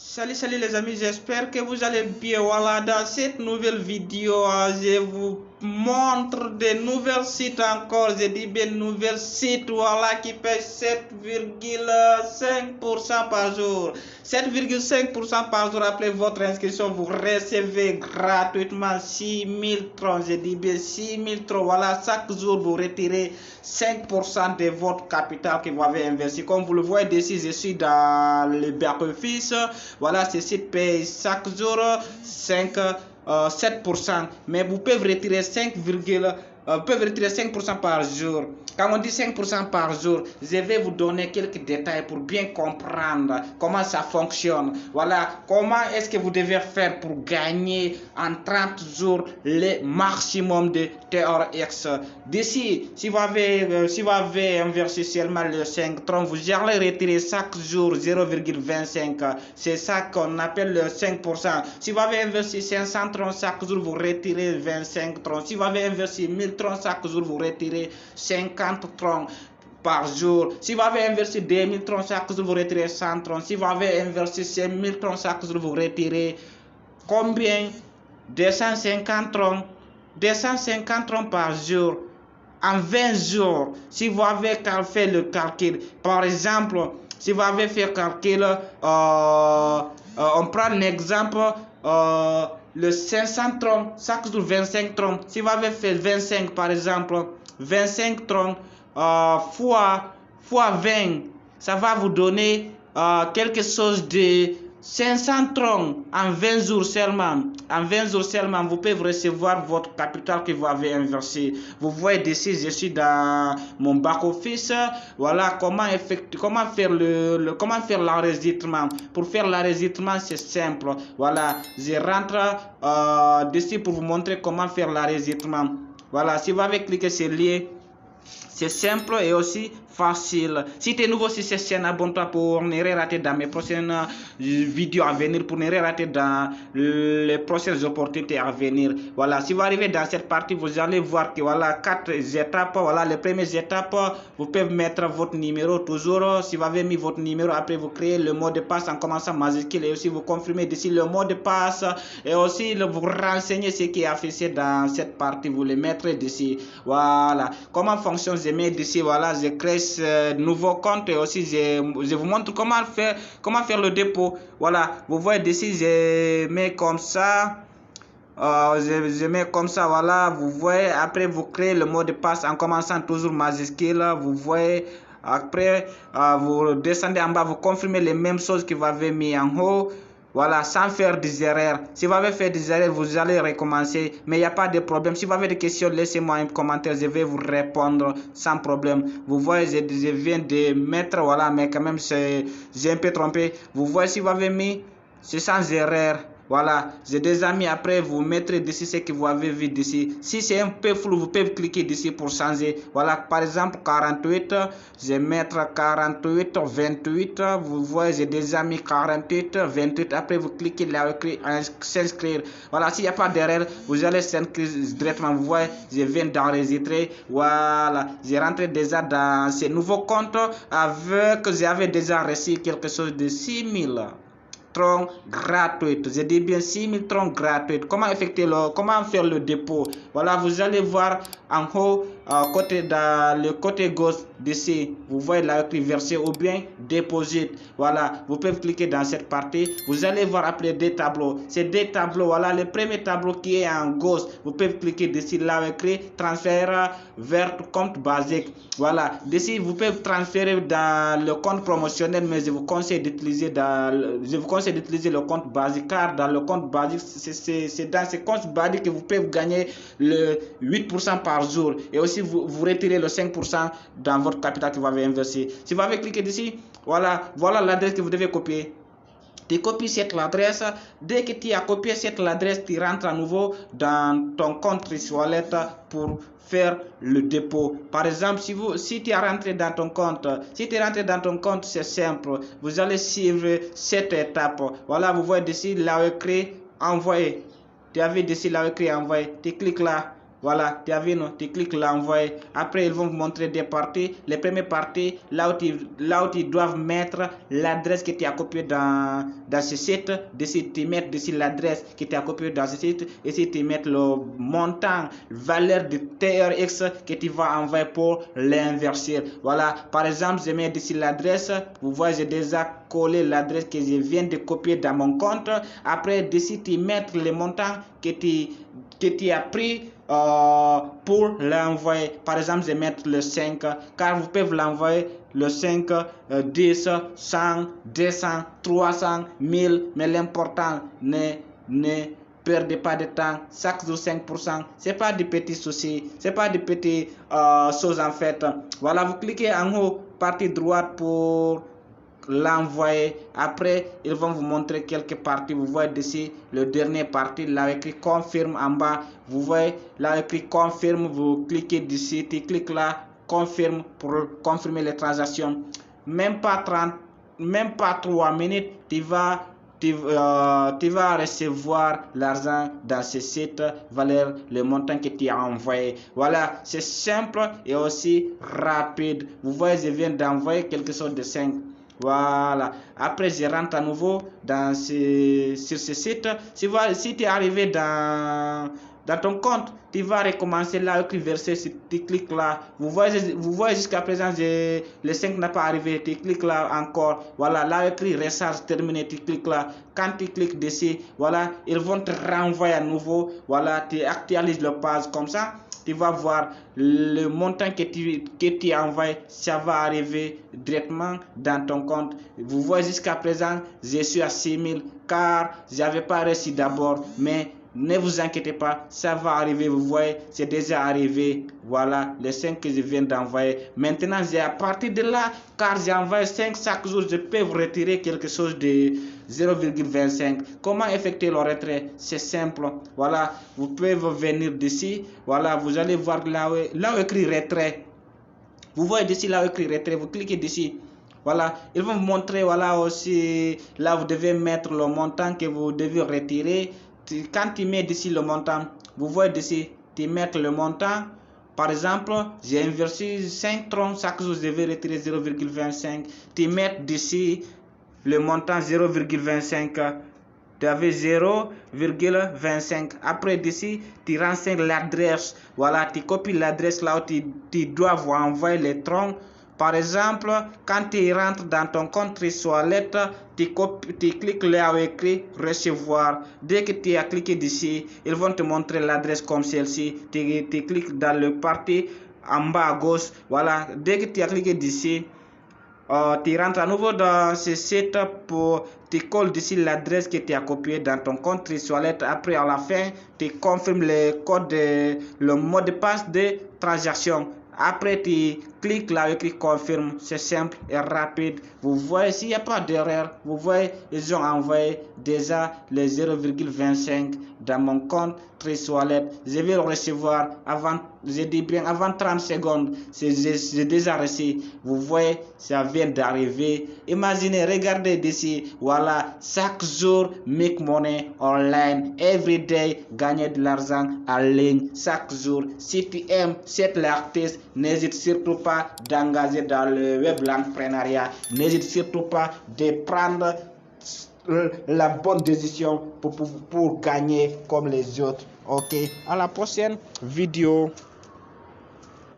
Salut les amis, j'espère que vous allez bien. Voilà, dans cette nouvelle vidéo, je vous montre des nouvelles sites encore. Je dis bien nouvelles sites, voilà, qui paient 7,5% par jour. 7,5% par jour après votre inscription, vous recevez gratuitement 6 000 troncs. Je dis bien 6 000 troncs. Voilà, chaque jour vous retirez 5% de votre capital que vous avez investi. Comme vous le voyez ici, je suis dans le back-office. Voilà, ce site paye chaque jour 7%, mais vous pouvez retirer 5% par jour. Quand on dit 5% par jour, je vais vous donner quelques détails pour bien comprendre comment ça fonctionne. Voilà, comment est-ce que vous devez faire pour gagner en 30 jours le maximum de TRX. D'ici, si vous avez inversé seulement le 5 troncs, vous allez retirer chaque jour 0,25. C'est ça qu'on appelle le 5%. Si vous avez investi 500 troncs chaque jour, vous retirez 25 troncs. Si vous avez investi 1000 troncs chaque jour, vous retirez 50 troncs par jour. Si vous avez investi 2000 troncs chaque jour, vous retirez 100 troncs. Si vous avez investi 5000 troncs chaque jour, vous retirez combien? 250 troncs. 250 troncs par jour en 20 jours. Si vous avez fait le calcul, par exemple, si vous avez fait le calcul, on prend un exemple, le 500 troncs, chaque jour 25 troncs. Si vous avez fait 25 par exemple, 25 troncs fois 20, ça va vous donner quelque chose de 500 troncs en 20 jours seulement. En 20 jours seulement, vous pouvez recevoir votre capital que vous avez investi. Vous voyez ici, je suis dans mon back-office. Voilà comment faire l'enregistrement. Pour faire l'enregistrement, c'est simple. Voilà, je rentre d'ici pour vous montrer comment faire l'enregistrement. Voilà, si vous avez cliqué sur le lien, c'est simple et aussi facile. Si tu es nouveau sur cette chaîne, abonne-toi pour ne rien rater dans mes prochaines vidéos à venir, pour ne rien rater dans les prochaines opportunités à venir. Voilà, si vous arrivez dans cette partie, vous allez voir que voilà 4 étapes. Voilà, les premières étapes, vous pouvez mettre votre numéro toujours. Si vous avez mis votre numéro, après vous créez le mot de passe en commençant majuscule et aussi vous confirmez d'ici le mot de passe et aussi vous renseignez ce qui est affiché dans cette partie, vous le mettrez d'ici. Voilà, comment fonctionne, je mets d'ici, voilà, je crée ce nouveau compte et aussi je vous montre comment faire le dépôt. Voilà, vous voyez d'ici, je mets comme ça. Je mets comme ça, voilà, vous voyez, après vous créez le mot de passe en commençant toujours majuscule, vous voyez, après vous descendez en bas, vous confirmez les mêmes choses que vous avez mis en haut. Voilà, sans faire des erreurs. Si vous avez fait des erreurs, vous allez recommencer. Mais il n'y a pas de problème. Si vous avez des questions, laissez-moi un commentaire. Je vais vous répondre sans problème. Vous voyez, je viens de mettre, voilà, mais quand même, j'ai un peu trompé. Vous voyez, si vous avez mis, c'est sans erreur. Voilà, j'ai déjà mis, après vous mettrez d'ici ce que vous avez vu d'ici. Si c'est un peu flou, vous pouvez cliquer d'ici pour changer. Voilà, par exemple 48, je vais mettre 48, 28. Vous voyez, j'ai déjà mis 48, 28. Après vous cliquez là, s'inscrire. Voilà, s'il n'y a pas d'erreur, vous allez s'inscrire directement. Vous voyez, je viens d'enregistrer. Voilà, j'ai rentré déjà dans ce nouveau compte avec, j'avais déjà reçu quelque chose de 6000 troncs gratuites. Je dis bien 6000 troncs gratuites. Comment faire le dépôt? Voilà, vous allez voir en haut, dans le côté gauche d'ici, vous voyez là écrit verser ou bien déposer. Voilà, vous pouvez cliquer dans cette partie. Vous allez voir après des tableaux. Ces deux tableaux, voilà, le premier tableau qui est en gauche, vous pouvez cliquer d'ici là écrit transfert vers compte basique. Voilà, d'ici vous pouvez transférer dans le compte promotionnel, mais je vous conseille d'utiliser le compte basique, car dans le compte basique, c'est dans ce compte basique que vous pouvez gagner le 8% par jour et aussi vous retirez le 5% dans votre capital que vous avez investi. Si vous avez cliqué d'ici, voilà l'adresse que vous devez copier. Tu copies cette adresse. Dès que tu as copié cette adresse, tu rentres à nouveau dans ton compte Wallet pour faire le dépôt. Par exemple, si tu es rentré dans ton compte, c'est simple. Vous allez suivre cette étape. Voilà, vous voyez ici là écrit envoyer. Tu avais ici là écrit envoyer. Tu cliques là. Voilà, tu as vu, non? Tu cliques l'envoyer. Après, ils vont vous montrer des parties. Les premières parties, là où ils doivent mettre l'adresse que tu as copiée dans ce site. Ici, tu mets l'adresse que tu as copiée dans ce site. Ici, tu mets le montant, valeur de TRX que tu vas envoyer pour l'inverser. Voilà, par exemple, je mets ici l'adresse. Vous voyez, j'ai déjà collé l'adresse que je viens de copier dans mon compte. Après, d'ici, tu mets le montant que tu as pris pour l'envoyer. Par exemple, je vais mettre le 5, car vous pouvez l'envoyer le 5, 10, 100, 200, 300, 1000, mais l'important ne perdez pas de temps. Chaque jour 5%, c'est pas des petits soucis, c'est pas des petites choses en fait. Voilà, vous cliquez en haut, partie droite pour l'envoyer. Après, ils vont vous montrer quelques parties. Vous voyez ici le dernier partie, là écrit confirme en bas. Vous voyez là écrit confirme. Vous cliquez d'ici, tu cliques là, confirme pour confirmer les transactions. Même pas 3 minutes, tu vas recevoir l'argent dans ce site, valeur le montant que tu as envoyé. Voilà, c'est simple et aussi rapide. Vous voyez, je viens d'envoyer quelque chose de 5. Voilà, après je rentre à nouveau sur ce site. Si tu es arrivé dans ton compte, tu vas recommencer là, écrit verser, si tu cliques là. Vous voyez jusqu'à présent, le 5 n'a pas arrivé. Tu cliques là encore. Voilà, là écrit recharge terminé. Tu cliques là. Quand tu cliques dessus, voilà, ils vont te renvoyer à nouveau. Voilà, tu actualises le page comme ça. Tu vas voir le montant que tu as envoyé, ça va arriver directement dans ton compte. Vous voyez jusqu'à présent, je suis à 6000 car je n'avais pas reçu d'abord, mais ne vous inquiétez pas, ça va arriver. Vous voyez, c'est déjà arrivé. Voilà, les 5 que je viens d'envoyer. Maintenant, j'ai à partir de là, car j'ai envoyé 5 chaque jour, je peux vous retirer quelque chose de 0,25. Comment effectuer le retrait? C'est simple. Voilà, vous pouvez venir d'ici. Voilà, vous allez voir là où écrit retrait. Vous voyez d'ici là où écrit retrait, vous cliquez d'ici. Voilà, ils vont vous montrer, voilà aussi, là vous devez mettre le montant que vous devez retirer. Quand tu mets d'ici le montant, vous voyez d'ici, tu mets le montant. Par exemple, j'ai investi 5 troncs, chaque jour je vais retirer 0,25. Tu mets d'ici le montant 0,25. Tu avais 0,25. Après d'ici, tu renseignes l'adresse. Voilà, tu copies l'adresse là où tu dois vous envoyer les troncs. Par exemple, quand tu rentres dans ton compte Wallet, tu cliques là où écrit recevoir. Dès que tu as cliqué d'ici, ils vont te montrer l'adresse comme celle-ci. Tu cliques dans le parti en bas à gauche. Voilà, dès que tu as cliqué d'ici, tu rentres à nouveau dans ce site pour tu colles d'ici l'adresse que tu as copiée dans ton compte Wallet. Après, à la fin, tu confirmes le code, le mot de passe de transaction. Après, tu cliques là, écrit confirme. C'est simple et rapide. Vous voyez, s'il n'y a pas d'erreur, vous voyez, ils ont envoyé déjà les 0,25 dans mon compte Wallet. Je vais le recevoir avant, je dis bien avant 30 secondes. J'ai déjà reçu. Vous voyez, ça vient d'arriver. Imaginez, regardez d'ici. Voilà, chaque jour, make money online. Every day, gagner de l'argent en ligne. Chaque jour, si tu aimes cet artiste, n'hésite surtout pas d'engager dans le web l'entrepreneuriat. N'hésite surtout pas de prendre la bonne décision pour gagner comme les autres. Ok, à la prochaine vidéo.